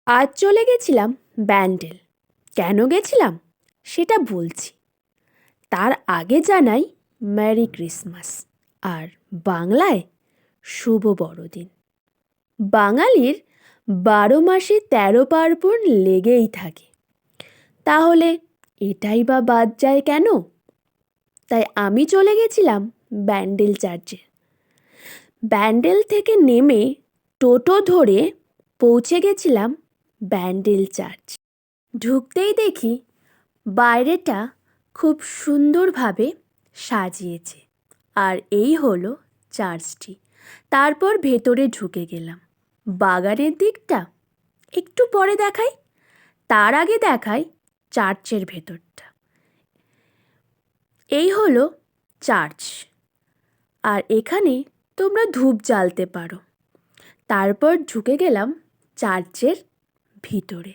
আজ চলে গেছিলাম ব্যান্ডেল। কেন গেছিলাম সেটা বলছি। তার আগে জানাই মেরি ক্রিসমাস আর বাংলায় শুভ বড়দিন। বাঙালির 12 মাসে 13 পার্বণ লেগেই থাকে, তাহলে এটাই বা বাদ যায় কেন? তাই আমি চলে গেছিলাম ব্যান্ডেল চার্চে। ব্যান্ডেল থেকে নেমে টোটো ধরে পৌঁছে গেছিলাম ব্যান্ডেল চার্চ। ঢুকতেই দেখি বাইরেটা খুব সুন্দরভাবে সাজিয়েছে, আর এই হলো চার্চটি। তারপর ভেতরে ঢুকে গেলাম। বাগানের দিকটা একটু পরে দেখাই, তার আগে দেখাই চার্চের ভেতরটা। এই হলো চার্চ, আর এখানে তোমরা ধূপ জ্বালতে পারো। তারপর ঢুকে গেলাম চার্চের ভিতরে।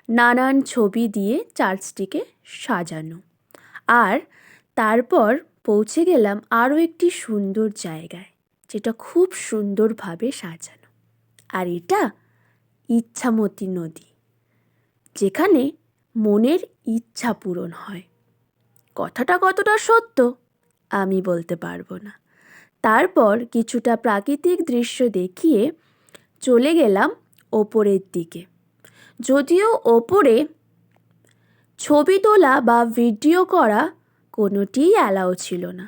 নানান ছবি দিয়ে চার্চটিকে সাজানো। আর তারপর পৌঁছে গেলাম আরও একটি সুন্দর জায়গায়, যেটা খুব সুন্দরভাবে সাজানো। আর এটা ইচ্ছামতী নদী, যেখানে মনের ইচ্ছা পূরণ হয়। কথাটা কতটা সত্য আমি বলতে পারবো না। তারপর কিছুটা প্রাকৃতিক দৃশ্য দেখিয়ে চলে গেলাম ওপরের দিকে। যদিও ওপরে ছবি তোলা বা ভিডিও করা কোনোটিই অ্যালাউ ছিল না,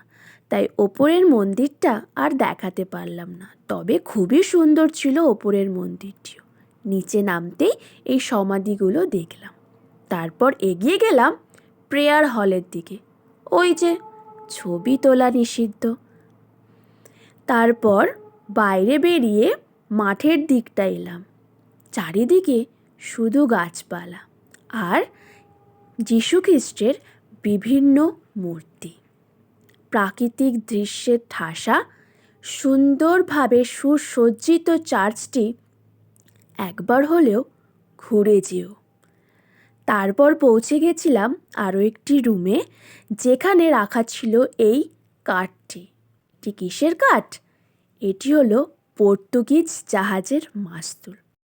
তাই ওপরের মন্দিরটা আর দেখাতে পারলাম না। তবে খুবই সুন্দর ছিল ওপরের মন্দিরটিও। নিচে নামতেই এই সমাধিগুলো দেখলাম। তারপর এগিয়ে গেলাম প্রেয়ার হলের দিকে। ওই যে ছবি তোলা নিষিদ্ধ। তারপর বাইরে বেরিয়ে মাঠের দিকটা এলাম। চারিদিকে শুধু গাছপালা আর যীশুখ্রিস্টের বিভিন্ন মূর্তি। প্রাকৃতিক দৃশ্যের ঠাসা সুন্দরভাবে সুসজ্জিত চার্চটি একবার হলেও ঘুরে যেও। তারপর পৌঁছে গেছিলাম আরও একটি রুমে, যেখানে রাখা ছিল এই কাঠটি। এটি কিসের কাঠ? এটি হলো পর্তুগিজ জাহাজের মাস্তুল।